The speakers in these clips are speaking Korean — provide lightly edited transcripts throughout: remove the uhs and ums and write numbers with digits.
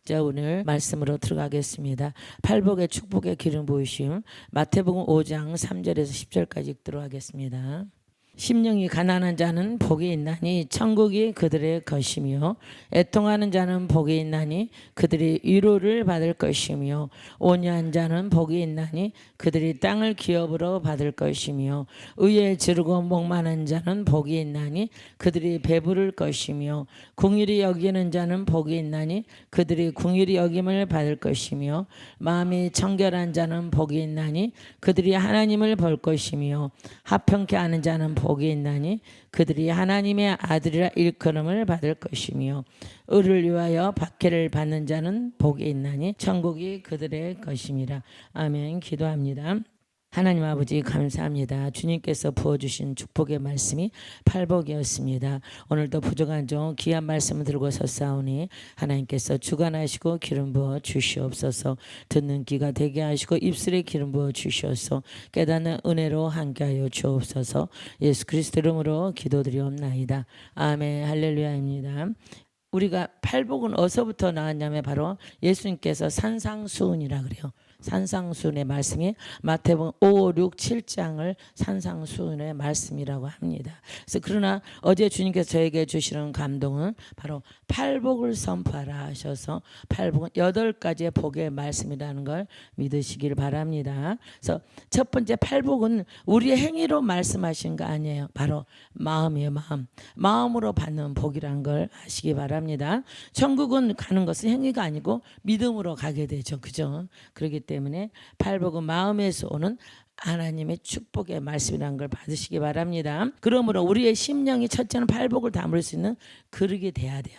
자, 오늘 말씀으로 들어가겠습니다. 팔복의 축복의 기름 부으심, 마태복음 5장 3절에서 10절까지 읽도록 하겠습니다. 심령이 가난한 자는 복이 있나니 천국이 그들의 것이며, 애통하는 자는 복이 있나니 그들이 위로를 받을 것이며, 온유한 자는 복이 있나니 그들이 땅을 기업으로 받을 것이며, 의에 지르고 목마른 자는 복이 있나니 그들이 배부를 것이며, 긍휼히 여기는 자는 복이 있나니 그들이 긍휼히 여김을 받을 것이며, 마음이 청결한 자는 복이 있나니 그들이 하나님을 볼 것이며, 합평케 하는 자는 복이 있나니 그들이 하나님의 아들이라 일컬음을 받을 것이며, 의를 위하여 박해를 받는 자는 복이 있나니 천국이 그들의 것임이라. 아멘. 기도합니다. 하나님 아버지 감사합니다. 주님께서 부어주신 축복의 말씀이 팔복이었습니다. 오늘도 부족한 종 귀한 말씀을 들고 섰사오니 하나님께서 주관하시고 기름 부어 주시옵소서. 듣는 귀가 되게 하시고 입술에 기름 부어 주시옵소서. 깨닫는 은혜로 함께하여 주옵소서. 예수 그리스도 이름으로 기도드리옵나이다. 아멘. 할렐루야입니다. 우리가 팔복은 어디서부터 나왔냐면 바로 예수님께서 산상수훈이라 그래요. 산상수훈의 말씀이 마태복음 5, 6, 7장을 산상수훈의 말씀이라고 합니다. 그래서 그러나 어제 주님께서 저에게 주시는 감동은 바로 팔복을 선포하라 하셔서 팔복은 8가지의 복의 말씀이라는 걸 믿으시길 바랍니다. 그래서 첫 번째 팔복은 우리의 행위로 말씀하신 거 아니에요. 바로 마음이에요. 마음으로 받는 복이라는 걸 아시기 바랍니다. 천국은 가는 것은 행위가 아니고 믿음으로 가게 되죠. 그죠? 그렇기 때문에 팔복은 마음에서 오는 하나님의 축복의 말씀이라는 걸 받으시기 바랍니다. 그러므로 우리의 심령이 첫째는 팔복을 담을 수 있는 그릇이 돼야 돼요.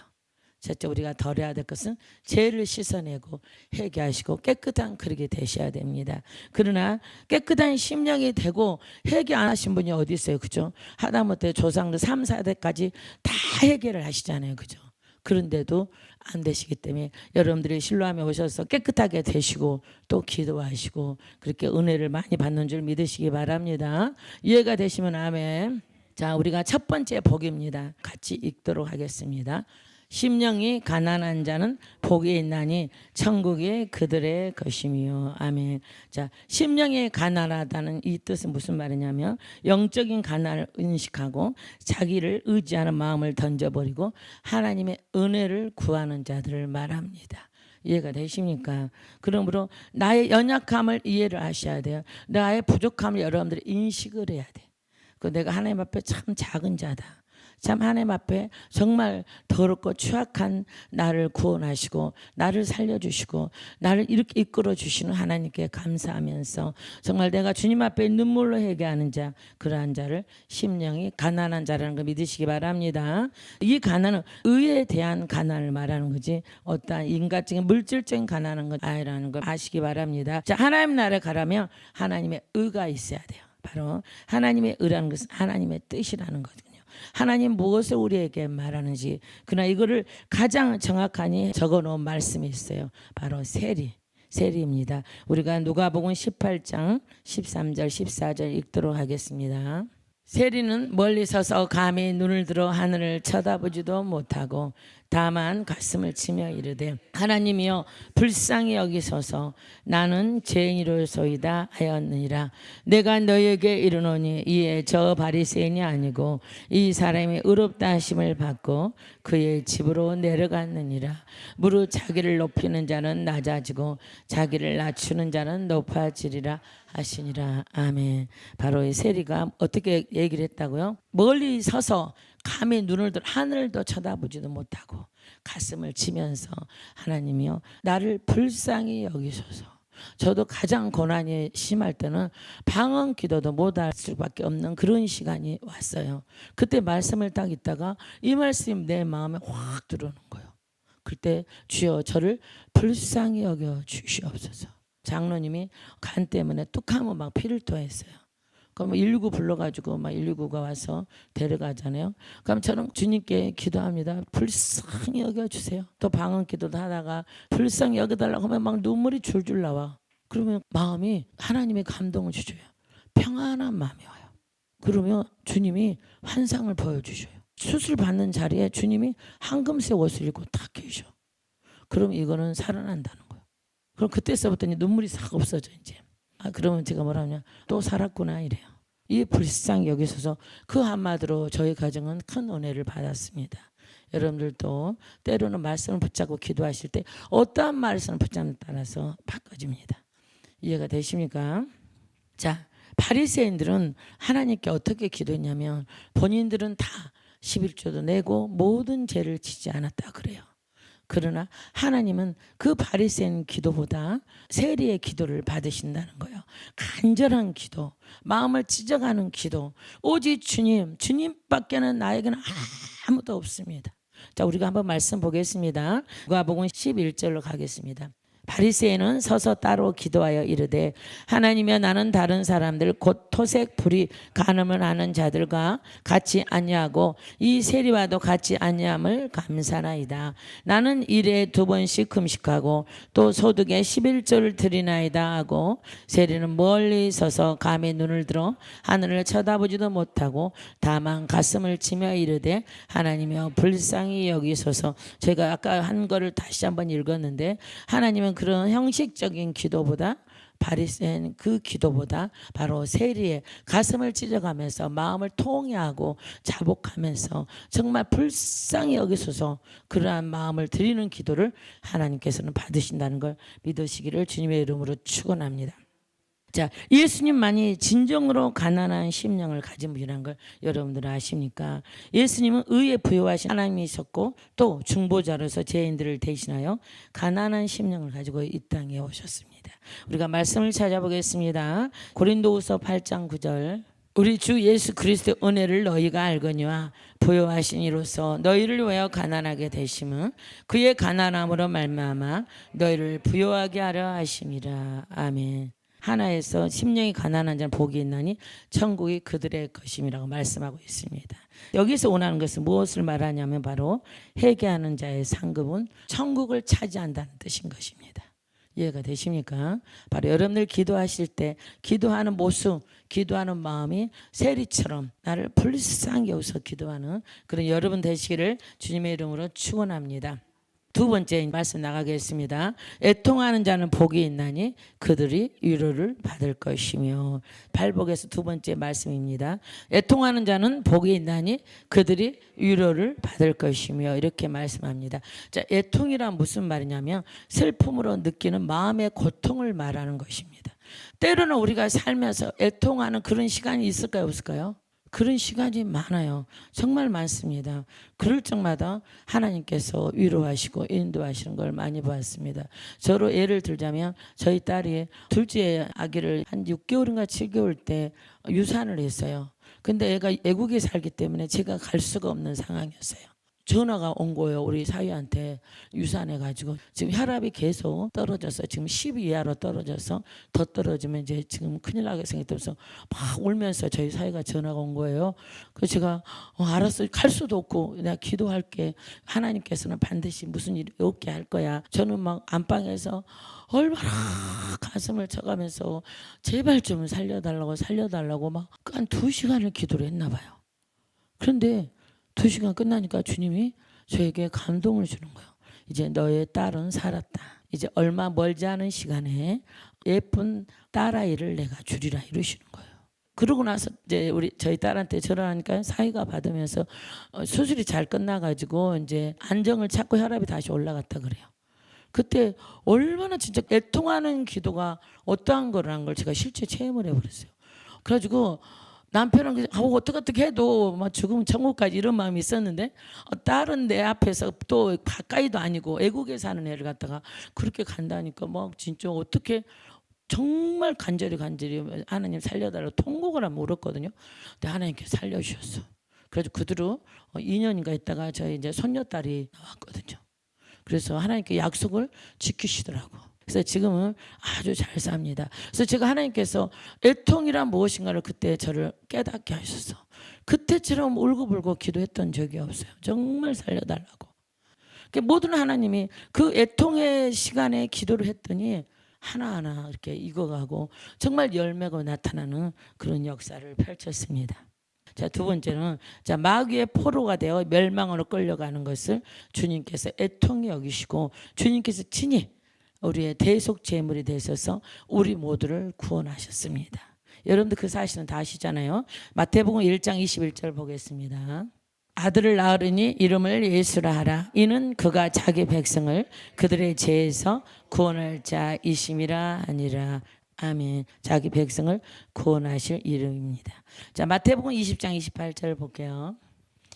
첫째 우리가 덜해야 될 것은 죄를 씻어내고 회개하시고 깨끗한 그릇이 되셔야 됩니다. 그러나 깨끗한 심령이 되고 회개 안 하신 분이 어디 있어요? 그죠? 하다못해 조상들 3, 4대까지 다 회개를 하시잖아요. 그죠? 그런데도 안 되시기 때문에 여러분들이 실로암에 오셔서 깨끗하게 되시고 또 기도하시고 그렇게 은혜를 많이 받는 줄 믿으시기 바랍니다. 이해가 되시면 아멘. 자, 우리가 첫 번째 복입니다. 같이 읽도록 하겠습니다. 심령이 가난한 자는 복이 있나니 천국이 그들의 것이며. 아멘. 자, 심령이 가난하다는 이 뜻은 무슨 말이냐면 영적인 가난을 인식하고 자기를 의지하는 마음을 던져버리고 하나님의 은혜를 구하는 자들을 말합니다. 이해가 되십니까? 그러므로 나의 연약함을 이해를 하셔야 돼요. 나의 부족함을 여러분들이 인식을 해야 돼. 내가 하나님 앞에 참 작은 자다. 참 하나님 앞에 정말 더럽고 추악한 나를 구원하시고 나를 살려주시고 나를 이렇게 이끌어 주시는 하나님께 감사하면서 정말 내가 주님 앞에 눈물로 회개하는 자, 그러한 자를 심령이 가난한 자라는 걸 믿으시기 바랍니다. 이 가난은 의에 대한 가난을 말하는 거지 어떠한 인간적인 물질적인 가난한 건 아니라는 걸 아시기 바랍니다. 자, 하나님 나라에 가려면 하나님의 의가 있어야 돼요. 바로 하나님의 의라는 것은 하나님의 뜻이라는 거거든요. 하나님 무엇을 우리에게 말하는지, 그러나 이거를 가장 정확하게 적어놓은 말씀이 있어요. 바로 세리입니다. 우리가 누가복음 18장 13절 14절 읽도록 하겠습니다. 세리는 멀리 서서 감히 눈을 들어 하늘을 쳐다보지도 못하고 다만 가슴을 치며 이르되 하나님이여 불쌍히 여기소서 나는 죄인이로소이다 하였느니라. 내가 너희에게 이르노니 이에 저 바리새인이 아니고 이 사람이 의롭다 하심을 받고 그의 집으로 내려갔느니라. 무릇 자기를 높이는 자는 낮아지고 자기를 낮추는 자는 높아지리라 하시니라. 아멘. 바로 이 세리가 어떻게 얘기를 했다고요? 멀리 서서 감히 눈을 들어 하늘도 쳐다보지도 못하고 가슴을 치면서 하나님이요 나를 불쌍히 여기소서. 저도 가장 고난이 심할 때는 방언 기도도 못할 수밖에 없는 그런 시간이 왔어요. 그때 말씀을 딱 읽다가 이 말씀이 내 마음에 확 들어오는 거예요. 그때 주여 저를 불쌍히 여겨 주시옵소서. 장로님이 간 때문에 뚝하면 막 피를 토했어요. 그럼 119 불러가지고 막 119가 와서 데려가잖아요. 그럼 저는 주님께 기도합니다. 불쌍히 여겨주세요. 또 방언 기도도 하다가 불쌍히 여겨달라고 하면 막 눈물이 줄줄 나와. 그러면 마음이 하나님의 감동을 주셔요. 평안한 마음이 와요. 그러면 주님이 환상을 보여주셔요. 수술 받는 자리에 주님이 황금색 옷을 입고 딱 계셔. 그럼 이거는 살아난다는 거예요. 그럼 그때서부터 눈물이 싹 없어져 이제. 그러면 제가 뭐라냐, 또 살았구나 이래요. 이 불쌍히 여기서서 그 한마디로 저희 가정은 큰 은혜를 받았습니다. 여러분들도 때로는 말씀을 붙잡고 기도하실 때 어떠한 말씀을 붙잡는 따라서 바꿔집니다. 이해가 되십니까? 자, 바리새인들은 하나님께 어떻게 기도했냐면 본인들은 다 11조도 내고 모든 죄를 지지 않았다 그래요. 그러나 하나님은 그 바리새인 기도보다 세리의 기도를 받으신다는 거예요. 간절한 기도, 마음을 찢어가는 기도, 오직 주님밖에는 나에게는 아무도 없습니다. 자, 우리가 한번 말씀 보겠습니다. 누가복음 11절로 가겠습니다. 바리새인은 서서 따로 기도하여 이르되 하나님이여, 나는 다른 사람들 곧 토색 불의 간음을 하는 자들과 같이 아니하고 이 세리와도 같이 아니함을 감사나이다. 나는 일에 2번씩 금식하고 또 소득에 11조를 드리나이다 하고, 세리는 멀리 서서 감히 눈을 들어 하늘을 쳐다보지도 못하고 다만 가슴을 치며 이르되 하나님이여 불쌍히 여기소서. 제가 아까 한 거를 다시 한번 읽었는데, 하나님은 그런 형식적인 기도보다, 바리새인 그 기도보다 바로 세리의 가슴을 찢어가면서 마음을 통회하고 자복하면서 정말 불쌍히 여기소서, 그러한 마음을 드리는 기도를 하나님께서는 받으신다는 걸 믿으시기를 주님의 이름으로 축원합니다. 자, 예수님만이 진정으로 가난한 심령을 가진 분이라는 걸 여러분들 아십니까? 예수님은 의에 부여하신 하나님이셨고 또 중보자로서 죄인들을 대신하여 가난한 심령을 가지고 이 땅에 오셨습니다. 우리가 말씀을 찾아보겠습니다. 고린도후서 8장 9절. 우리 주 예수 그리스도의 은혜를 너희가 알거니와 부여하신 이로써 너희를 위하여 가난하게 되심은 그의 가난함으로 말미암아 너희를 부여하게 하려 하심이라. 아멘. 하나에서 심령이 가난한 자는 복이 있나니 천국이 그들의 것임이라고 말씀하고 있습니다. 여기서 원하는 것은 무엇을 말하냐면 바로 회개하는 자의 상급은 천국을 차지한다는 뜻인 것입니다. 이해가 되십니까? 바로 여러분들 기도하실 때 기도하는 모습, 기도하는 마음이 세리처럼 나를 불쌍히 여기서 기도하는 그런 여러분 되시기를 주님의 이름으로 축원합니다. 두 번째 말씀 나가겠습니다. 애통하는 자는 복이 있나니 그들이 위로를 받을 것이며. 발복에서 두 번째 말씀입니다. 애통하는 자는 복이 있나니 그들이 위로를 받을 것이며, 이렇게 말씀합니다. 자, 애통이란 무슨 말이냐면 슬픔으로 느끼는 마음의 고통을 말하는 것입니다. 때로는 우리가 살면서 애통하는 그런 시간이 있을까요, 없을까요? 그런 시간이 많아요. 정말 많습니다. 그럴 적마다 하나님께서 위로하시고 인도하시는 걸 많이 봤습니다. 저로 예를 들자면 저희 딸이 둘째 아기를 한 6개월인가 7개월 때 유산을 했어요. 근데 애가 외국에 살기 때문에 제가 갈 수가 없는 상황이었어요. 전화가 온 거예요. 우리 사위한테 유산해가지고 지금 혈압이 계속 떨어져서 지금 10 이하로 떨어져서 더 떨어지면 이제 지금 큰일 나게 생겼다면서 막 울면서 저희 사위가 전화가 온 거예요. 그래서 제가 알았어, 갈 수도 없고 내가 기도할게. 하나님께서는 반드시 무슨 일이 없게 할 거야. 저는 막 안방에서 얼마나 가슴을 쳐가면서 제발 좀 살려달라고 막 한 2시간을 기도를 했나 봐요. 그런데 2시간 끝나니까 주님이 저에게 감동을 주는 거예요. 이제 너의 딸은 살았다. 이제 얼마 멀지 않은 시간에 예쁜 딸아이를 내가 주리라 이러시는 거예요. 그러고 나서 이제 저희 딸한테 전화하니까 사위가 받으면서 수술이 잘 끝나가지고 이제 안정을 찾고 혈압이 다시 올라갔다 그래요. 그때 얼마나 진짜 애통하는 기도가 어떠한 거라는 걸 제가 실제 체험을 해버렸어요. 그래가지고 남편은 어떻게 해도 막 죽으면 천국까지 이런 마음이 있었는데, 딸은 내 앞에서 또 가까이도 아니고 외국에 사는 애를 갖다가 그렇게 간다니까 막 진짜 어떻게, 정말 간절히 하나님 살려달라고 통곡을 하면 울었거든요. 근데 하나님께서 살려주셨어. 그래서 그대로 2년인가 있다가 저희 이제 손녀딸이 나왔거든요. 그래서 하나님께 약속을 지키시더라고. 그래서 지금은 아주 잘 삽니다. 그래서 제가 하나님께서 애통이란 무엇인가를 그때 저를 깨닫게 하셔서 그때처럼 울고불고 기도했던 적이 없어요. 정말 살려달라고. 모든 하나님이 그 애통의 시간에 기도를 했더니 하나하나 이렇게 익어가고 정말 열매가 나타나는 그런 역사를 펼쳤습니다. 자, 두 번째는 자, 마귀의 포로가 되어 멸망으로 끌려가는 것을 주님께서 애통히 여기시고 주님께서 친히 우리의 대속 제물이 되셔서 우리 모두를 구원하셨습니다. 여러분들 그 사실은 다 아시잖아요. 마태복음 1장 21절 보겠습니다. 아들을 낳으리니 이름을 예수라 하라. 이는 그가 자기 백성을 그들의 죄에서 구원할 자이심이라 하니라. 아멘. 자기 백성을 구원하실 이름입니다. 자, 마태복음 20장 28절 볼게요.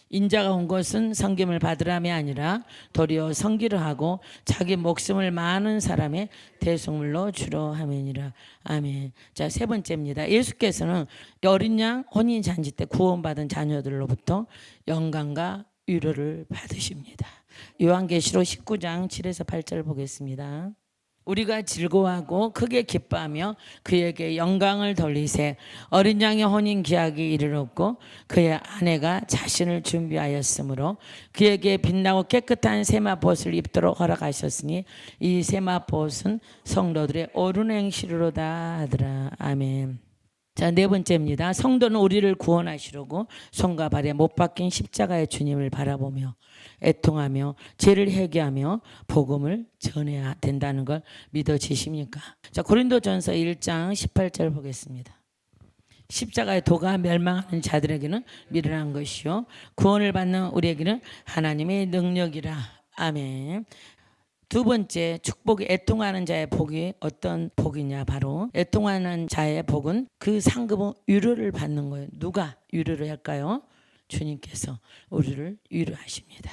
인자가 온 것은 섬김을 받으람이 아니라 도리어 섬기려 하고 자기 목숨을 많은 사람의 대속물로 주려 함이니라. 아멘. 자, 세 번째입니다. 예수께서는 어린 양 혼인 잔치 때 구원받은 자녀들로부터 영광과 위로를 받으십니다. 요한계시록 19장 7에서 8절 보겠습니다. 우리가 즐거워하고 크게 기뻐하며 그에게 영광을 돌리세. 어린 양의 혼인 기약이 이르렀고 그의 아내가 자신을 준비하였으므로 그에게 빛나고 깨끗한 세마포옷을 입도록 허락하셨으니 이 세마포옷은 성도들의 옳은 행실로다 하더라. 아멘. 자, 네 번째입니다. 성도는 우리를 구원하시려고 손과 발에 못 박힌 십자가의 주님을 바라보며 애통하며 죄를 회개하며 복음을 전해야 된다는 걸 믿어지십니까? 자, 고린도전서 1장 18절 보겠습니다. 십자가의 도가 멸망하는 자들에게는 미련한 것이요 구원을 받는 우리에게는 하나님의 능력이라. 아멘. 두 번째 축복이 애통하는 자의 복이 어떤 복이냐, 바로 애통하는 자의 복은 그 상급은 위로를 받는 거예요. 누가 위로를 할까요? 주님께서 우리를 위로하십니다.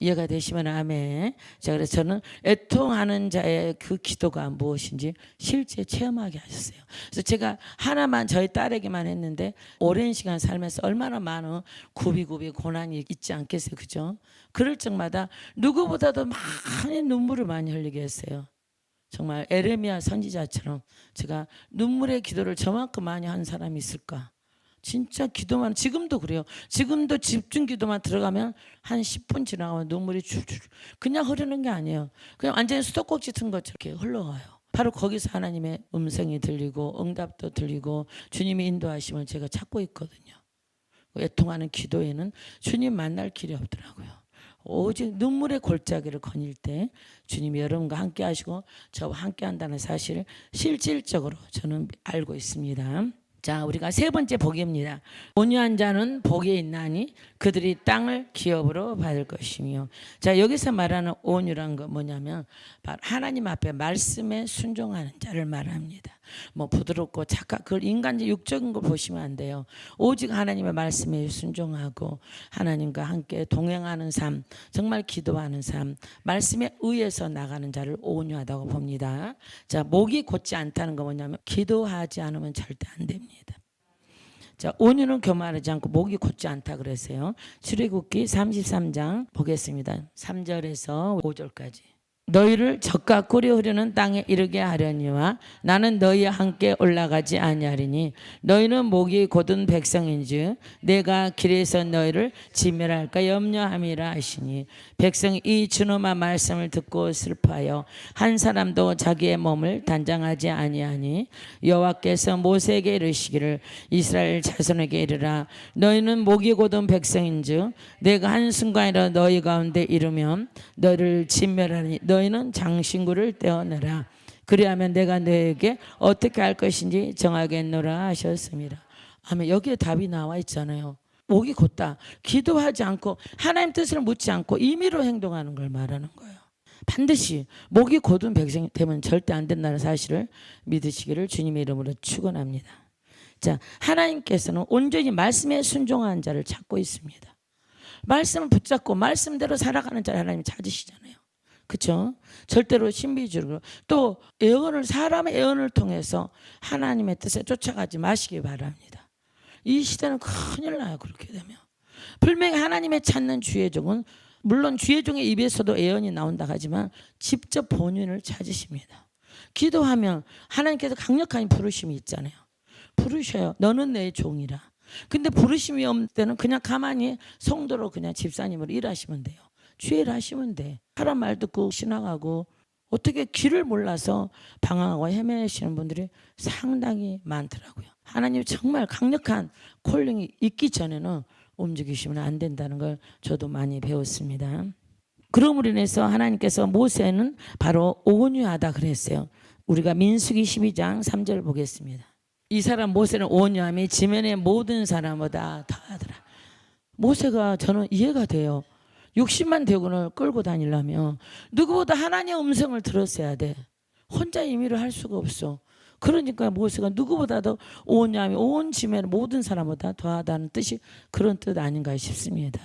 이해가 되시면 아멘. 자, 그래서 저는 애통하는 자의 그 기도가 무엇인지 실제 체험하게 하셨어요. 그래서 제가 하나만 저희 딸에게만 했는데 오랜 시간 살면서 얼마나 많은 굽이굽이 고난이 있지 않겠어요, 그죠? 그럴 적마다 누구보다도 많은 눈물을 많이 흘리게 했어요. 정말 에레미야 선지자처럼 제가 눈물의 기도를 저만큼 많이 한 사람이 있을까? 진짜 기도만, 지금도 그래요. 지금도 집중 기도만 들어가면 한 10분 지나가면 눈물이 줄줄 그냥 흐르는 게 아니에요. 그냥 완전히 수도꼭지 튼 것처럼 이렇게 흘러가요. 바로 거기서 하나님의 음성이 들리고 응답도 들리고 주님의 인도하심을 제가 찾고 있거든요. 애통하는 기도에는 주님 만날 길이 없더라고요. 오직 눈물의 골짜기를 거닐 때 주님이 여러분과 함께 하시고 저와 함께 한다는 사실을 실질적으로 저는 알고 있습니다. 자, 우리가 세 번째 복입니다. 온유한 자는 복이 있나니 그들이 땅을 기업으로 받을 것이며. 자, 여기서 말하는 온유란 건 뭐냐면 바로 하나님 앞에 말씀에 순종하는 자를 말합니다. 뭐 부드럽고 착각, 그걸 인간적 육적인 걸 보시면 안 돼요. 오직 하나님의 말씀에 순종하고 하나님과 함께 동행하는 삶, 정말 기도하는 삶, 말씀에 의해서 나가는 자를 온유하다고 봅니다. 자, 목이 곧지 않다는 건 뭐냐면 기도하지 않으면 절대 안 됩니다. 자, 온유는 교만하지 않고 목이 곧지 않다 그랬어요. 출애굽기 33장 보겠습니다. 3절에서 5절까지. 너희를 젖과 꿀이 흐르는 땅에 이르게 하려니와 나는 너희와 함께 올라가지 아니하리니 너희는 목이 곧은 백성인즉 내가 길에서 너희를 진멸할까 염려함이라 하시니 백성이 이 준엄한 말씀을 듣고 슬퍼하여 한 사람도 자기의 몸을 단장하지 아니하니 여호와께서 모세에게 이르시기를 이스라엘 자손에게 이르라 너희는 목이 곧은 백성인즉 내가 한순간이라 너희 가운데 이르면 너희를 진멸하니 너희는 장신구를 떼어내라. 그리하면 내가 너에게 어떻게 할 것인지 정하겠노라 하셨습니다. 아멘. 여기에 답이 나와 있잖아요. 목이 곧다. 기도하지 않고 하나님 뜻을 묻지 않고 임의로 행동하는 걸 말하는 거예요. 반드시 목이 곧은 백성이 되면 절대 안 된다는 사실을 믿으시기를 주님의 이름으로 축원합니다. 자, 하나님께서는 온전히 말씀에 순종하는 자를 찾고 있습니다. 말씀을 붙잡고 말씀대로 살아가는 자를 하나님 찾으시잖아요. 그렇죠? 절대로 신비주의로 또 예언을 사람의 예언을 통해서 하나님의 뜻에 쫓아가지 마시기 바랍니다. 이 시대는 큰일 나요. 그렇게 되면 분명히 하나님의 찾는 주의 종은 물론 주의 종의 입에서도 예언이 나온다 하지만 직접 본인을 찾으십니다. 기도하면 하나님께서 강력한 부르심이 있잖아요. 부르셔요. 너는 내 종이라. 근데 부르심이 없는 때는 그냥 가만히 성도로 그냥 집사님으로 일하시면 돼요. 주일 하시면 돼. 사람 말 듣고 지나가고 어떻게 길을 몰라서 방황하고 헤매시는 분들이 상당히 많더라고요. 하나님 정말 강력한 콜링이 있기 전에는 움직이시면 안 된다는 걸 저도 많이 배웠습니다. 그러므로 인해서 하나님께서 모세는 바로 온유하다 그랬어요. 우리가 민수기 12장 3절 보겠습니다. 이 사람 모세는 온유함이 지면의 모든 사람보다 더하더라. 모세가 저는 이해가 돼요. 60만 대군을 끌고 다니려면 누구보다 하나님의 음성을 들었어야 돼. 혼자 임의를 할 수가 없어. 그러니까 모세가 누구보다도 온유함이 온 지면의 모든 사람보다 더하다는 뜻이 그런 뜻 아닌가 싶습니다.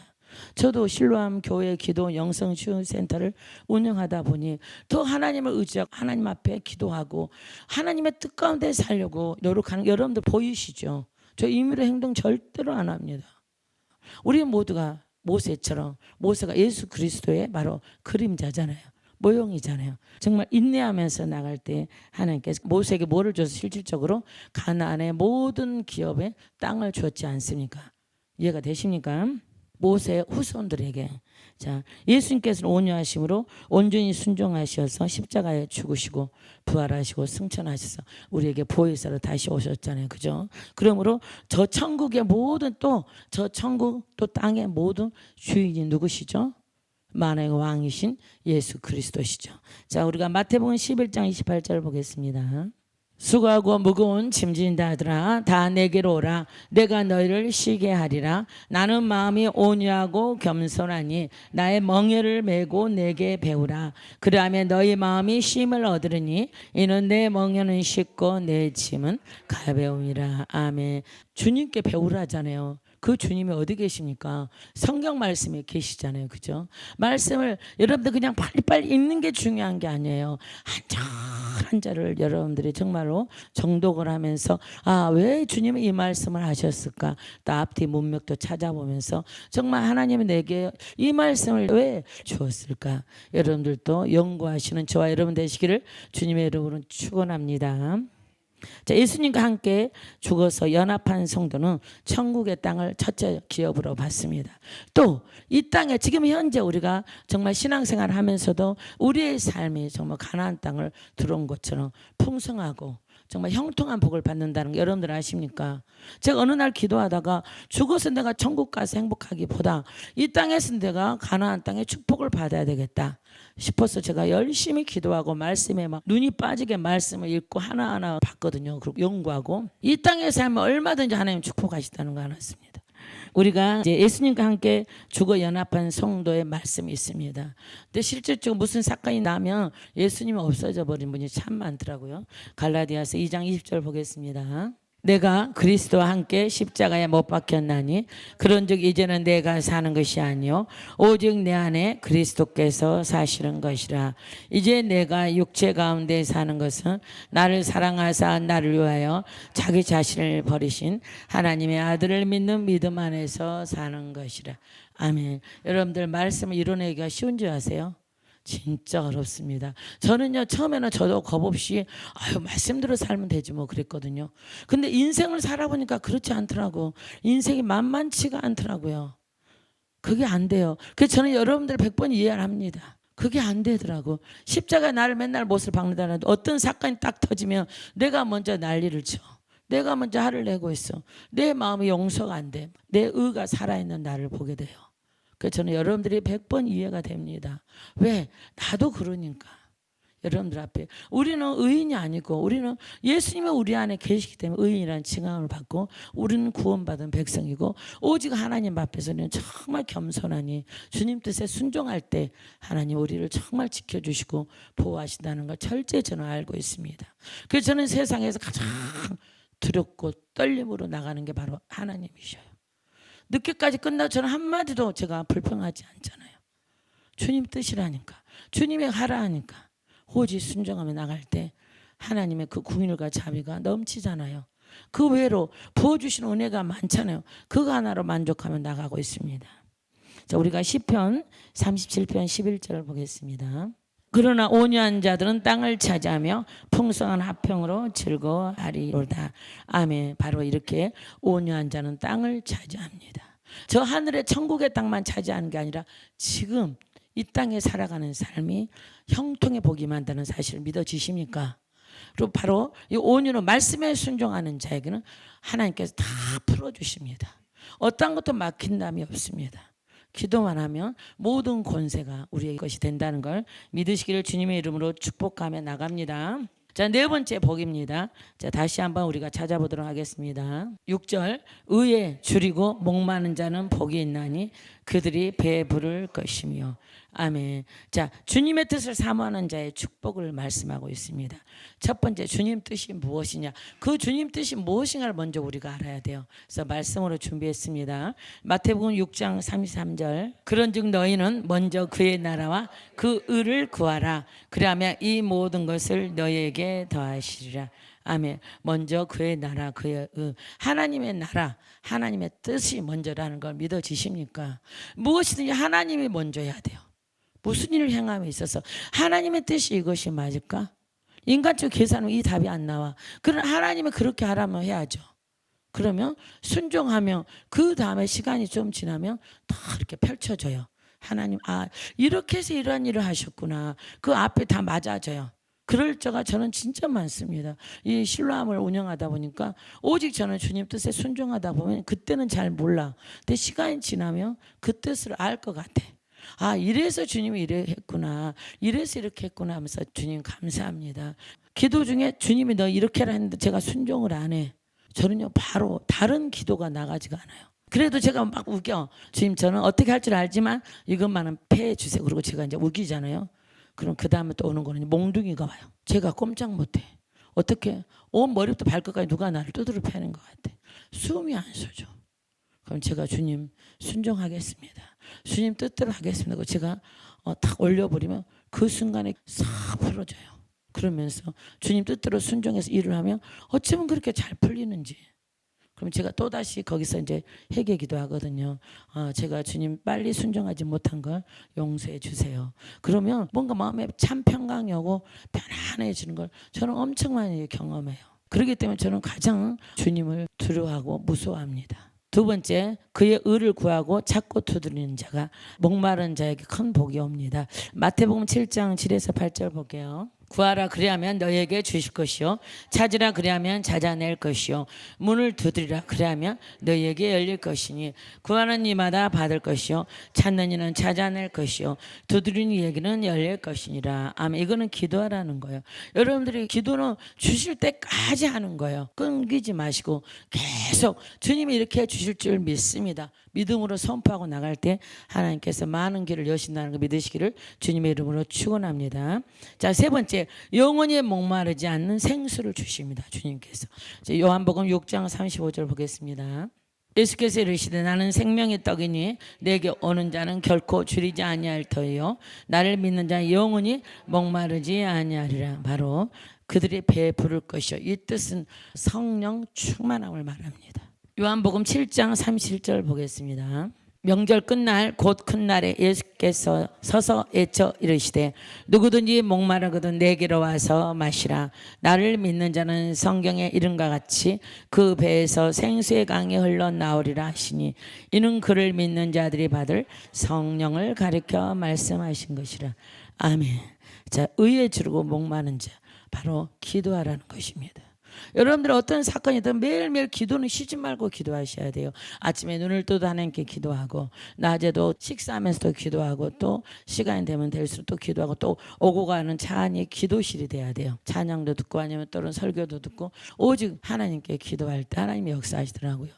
저도 실로암 교회 기도 영성 치유센터를 운영하다 보니 더 하나님을 의지하고 하나님 앞에 기도하고 하나님의 뜻 가운데 살려고 노력하는 여러분들 보이시죠? 저 임의로 행동 절대로 안 합니다. 우리 모두가 모세처럼, 모세가 예수 그리스도의 바로 그림자잖아요. 모형이잖아요. 정말 인내하면서 나갈 때 하나님께서 모세에게 뭐를 줘서 실질적으로 가나안의 모든 기업에 땅을 주었지 않습니까? 이해가 되십니까? 모세 후손들에게. 자, 예수님께서는 온유하심으로 온전히 순종하셔서 십자가에 죽으시고 부활하시고 승천하셔서 우리에게 보혜사로 다시 오셨잖아요. 그죠? 그러므로 저 천국의 모든 또 저 천국 또 땅의 모든 주인이 누구시죠? 만왕의 왕이신 예수 그리스도시죠. 자, 우리가 마태복음 11장 28절 보겠습니다. 수고하고 무거운 짐진 자들아 다 내게로 오라. 내가 너희를 쉬게 하리라. 나는 마음이 온유하고 겸손하니 나의 멍에를 메고 내게 배우라. 그러하면 너희 마음이 쉼을 얻으리니 이는 내 멍에는 쉽고 내 짐은 가벼움이라. 아멘. 주님께 배우라잖아요. 그 주님이 어디 계십니까? 성경 말씀에 계시잖아요. 그죠? 말씀을 여러분들 그냥 빨리빨리 읽는 게 중요한 게 아니에요. 한 절 한 절을 여러분들이 정말로 정독을 하면서 왜 주님이 이 말씀을 하셨을까? 또 앞뒤 문맥도 찾아보면서 정말 하나님은 내게 이 말씀을 왜 주었을까? 여러분들도 연구하시는 저와 여러분 되시기를 주님의 이름으로 축원합니다. 자, 예수님과 함께 죽어서 연합한 성도는 천국의 땅을 첫째 기업으로 받습니다. 또 이 땅에 지금 현재 우리가 정말 신앙생활을 하면서도 우리의 삶이 정말 가나안 땅을 들어온 것처럼 풍성하고 정말 형통한 복을 받는다는 거 여러분들 아십니까? 제가 어느 날 기도하다가 죽어서 내가 천국 가서 행복하기보다 이 땅에서 내가 가나안 땅의 축복을 받아야 되겠다 싶어서 제가 열심히 기도하고 말씀에 막 눈이 빠지게 말씀을 읽고 하나하나 봤거든요. 그리고 연구하고 이 땅의 삶을 얼마든지 하나님 축복하시다는 거 알았습니다. 우리가 이제 예수님과 함께 죽어 연합한 성도의 말씀이 있습니다. 근데 실질적으로 무슨 사건이 나면 예수님이 없어져 버린 분이 참 많더라고요. 갈라디아서 2장 20절 보겠습니다. 내가 그리스도와 함께 십자가에 못 박혔나니 그런즉 이제는 내가 사는 것이 아니요 오직 내 안에 그리스도께서 사시는 것이라. 이제 내가 육체 가운데 사는 것은 나를 사랑하사 나를 위하여 자기 자신을 버리신 하나님의 아들을 믿는 믿음 안에서 사는 것이라. 아멘. 여러분들 말씀을 이뤄내기가 쉬운 줄 아세요? 진짜 어렵습니다. 저는요 처음에는 저도 겁없이 말씀대로 살면 되지 뭐 그랬거든요. 근데 인생을 살아보니까 그렇지 않더라고. 인생이 만만치가 않더라고요. 그게 안 돼요. 그래서 저는 여러분들 100번 이해를 합니다. 그게 안 되더라고. 십자가 나를 맨날 못을 박는다는 어떤 사건이 딱 터지면 내가 먼저 난리를 쳐. 내가 먼저 화를 내고 있어. 내 마음이 용서가 안 돼. 내 의가 살아있는 나를 보게 돼요. 그래서 저는 여러분들이 100번 이해가 됩니다. 왜? 나도 그러니까. 여러분들 앞에 우리는 의인이 아니고 우리는 예수님이 우리 안에 계시기 때문에 의인이라는 칭함을 받고 우리는 구원받은 백성이고 오직 하나님 앞에서는 정말 겸손하니 주님 뜻에 순종할 때 하나님 우리를 정말 지켜주시고 보호하신다는 걸 철저히 저는 알고 있습니다. 그래서 저는 세상에서 가장 두렵고 떨림으로 나가는 게 바로 하나님이셔요. 늦게까지 끝나도 저는 한마디도 제가 불평하지 않잖아요. 주님 뜻이라니까. 주님이 하라 하니까. 오직 순종하며 나갈 때 하나님의 그 궁일과 자비가 넘치잖아요. 그 외로 부어주신 은혜가 많잖아요. 그거 하나로 만족하며 나가고 있습니다. 자, 우리가 시편 37편 11절을 보겠습니다. 그러나 온유한 자들은 땅을 차지하며 풍성한 화평으로 즐거워하리로다. 아멘. 바로 이렇게 온유한 자는 땅을 차지합니다. 저 하늘의 천국의 땅만 차지하는 게 아니라 지금 이 땅에 살아가는 삶이 형통해 복이 많다는 사실을 믿어지십니까? 그리고 바로 이 온유로 말씀에 순종하는 자에게는 하나님께서 다 풀어주십니다. 어떤 것도 막힌 담이 없습니다. 기도만 하면 모든 권세가 우리의 것이 된다는 걸 믿으시기를 주님의 이름으로 축복하며 나갑니다. 자, 네 번째 복입니다. 자, 다시 한번 우리가 찾아보도록 하겠습니다. 6절, 의에 줄이고 목마른 자는 복이 있나니 그들이 배부를 것이며. 아멘. 자, 주님의 뜻을 사모하는 자의 축복을 말씀하고 있습니다. 첫 번째, 주님 뜻이 무엇이냐? 그 주님 뜻이 무엇인가를 먼저 우리가 알아야 돼요. 그래서 말씀으로 준비했습니다. 마태복음 6장 33절, 그런즉 너희는 먼저 그의 나라와 그 의를 구하라. 그러면 이 모든 것을 너희에게 더하시리라. 아멘. 먼저 그의 나라, 그의 하나님의 나라, 하나님의 뜻이 먼저라는 걸 믿어지십니까? 무엇이든지 하나님이 먼저여야 돼요. 무슨 일을 행함에 있어서 하나님의 뜻이 이것이 맞을까? 인간적 계산은 이 답이 안 나와. 그러나 하나님은 그렇게 하라면 해야죠. 그러면 순종하면 그 다음에 시간이 좀 지나면 다 이렇게 펼쳐져요. 하나님, 이렇게 해서 이러한 일을 하셨구나. 그 앞에 다 맞아져요. 그럴 때가 저는 진짜 많습니다. 이 신라함을 운영하다 보니까 오직 저는 주님 뜻에 순종하다 보면 그때는 잘 몰라. 근데 시간이 지나면 그 뜻을 알 것 같아. 이래서 주님이 이래 했구나. 이래서 이렇게 했구나 하면서 주님 감사합니다. 기도 중에 주님이 너 이렇게 하라 했는데 제가 순종을 안 해. 저는요 바로 다른 기도가 나가지가 않아요. 그래도 제가 막 우겨. 주님 저는 어떻게 할 줄 알지만 이것만은 패해 주세요. 그리고 제가 이제 우기잖아요. 그럼 그 다음에 또 오는 거는 몽둥이가 와요. 제가 꼼짝 못해. 어떻게 온 머리부터 발끝까지 누가 나를 두드려 패는 것 같아. 숨이 안 쉬어져. 그럼 제가 주님 순종하겠습니다. 주님 뜻대로 하겠습니다. 그리고 제가 탁 올려버리면 그 순간에 싹 풀어져요. 그러면서 주님 뜻대로 순종해서 일을 하면 어쩌면 그렇게 잘 풀리는지. 그럼 제가 또다시 거기서 이제 회개 기도하거든요. 제가 주님 빨리 순종하지 못한 걸 용서해 주세요. 그러면 뭔가 마음에 참 평강이 오고 편안해지는 걸 저는 엄청 많이 경험해요. 그렇기 때문에 저는 가장 주님을 두려워하고 무서워합니다. 두 번째, 그의 의를 구하고 찾고 두드리는 자가 목마른 자에게 큰 복이 옵니다. 마태복음 7장 7에서 8절 볼게요. 구하라 그리하면 너희에게 주실 것이요 찾으라 그리하면 찾아낼 것이요 문을 두드리라 그리하면 너희에게 열릴 것이니 구하는 이마다 받을 것이요 찾는 이는 찾아낼 것이요 두드리는 이에게는 열릴 것이니라. 아멘. 이거는 기도하라는 거예요. 여러분들이 기도는 주실 때까지 하는 거예요. 끊기지 마시고 계속 주님이 이렇게 해 주실 줄 믿습니다. 믿음으로 선포하고 나갈 때 하나님께서 많은 길을 여신다는 거 믿으시기를 주님의 이름으로 축원합니다. 자, 세 번째, 영원히 목마르지 않는 생수를 주십니다. 주님께서. 요한복음 6장 35절 보겠습니다. 예수께서 이르시되 나는 생명의 떡이니 내게 오는 자는 결코 줄이지 아니할 터이요 나를 믿는 자는 영원히 목마르지 아니하리라. 바로 그들이 배부를 것이요. 이 뜻은 성령 충만함을 말합니다. 요한복음 7장 37절 보겠습니다. 명절 끝날 곧 큰 날에 예수께서 서서 외쳐 이르시되 누구든지 목마르거든 내게로 와서 마시라. 나를 믿는 자는 성경의 이름과 같이 그 배에서 생수의 강이 흘러나오리라 하시니 이는 그를 믿는 자들이 받을 성령을 가리켜 말씀하신 것이라. 아멘. 자, 의에 주르고 목마른 자 바로 기도하라는 것입니다. 여러분들 어떤 사건이든 매일매일 기도는 쉬지 말고 기도하셔야 돼요. 아침에 눈을 떠도 하나님께 기도하고 낮에도 식사하면서도 기도하고 또 시간이 되면 될수록 또 기도하고 또 오고 가는 차 안이 기도실이 돼야 돼요. 찬양도 듣고 아니면 또는 설교도 듣고 오직 하나님께 기도할 때 하나님이 역사하시더라고요.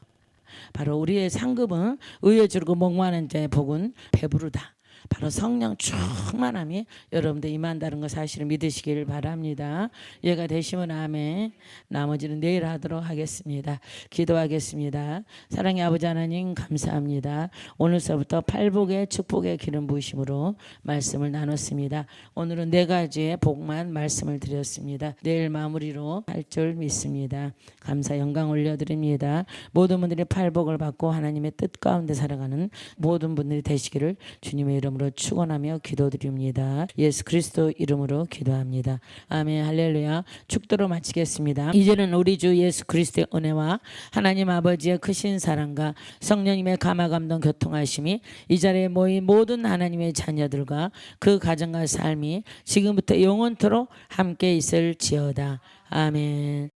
바로 우리의 상급은 의에 주르고 목마른 자의 복은 배부르다. 바로 성령 충만함이 여러분들 임한다는 거 사실을 믿으시기를 바랍니다. 이해가 되시면 아멘. 나머지는 내일 하도록 하겠습니다. 기도하겠습니다. 사랑의 아버지 하나님 감사합니다. 오늘서부터 팔복의 축복의 기름 부으심으로 말씀을 나눴습니다. 오늘은 네 가지의 복만 말씀을 드렸습니다. 내일 마무리로 할 줄 믿습니다. 감사 영광 올려드립니다. 모든 분들이 팔복을 받고 하나님의 뜻 가운데 살아가는 모든 분들이 되시기를 주님의 이름 이름으로 축원하며 기도드립니다. 예수 그리스도 이름으로 기도합니다. 아멘. 할렐루야. 축도로 마치겠습니다. 이제는 우리 주 예수 그리스도의 은혜와 하나님 아버지의 크신 사랑과 성령님의 감화 감동 교통하심이 이 자리에 모인 모든 하나님의 자녀들과 그 가정과 삶이 지금부터 영원토록 함께 있을지어다. 아멘.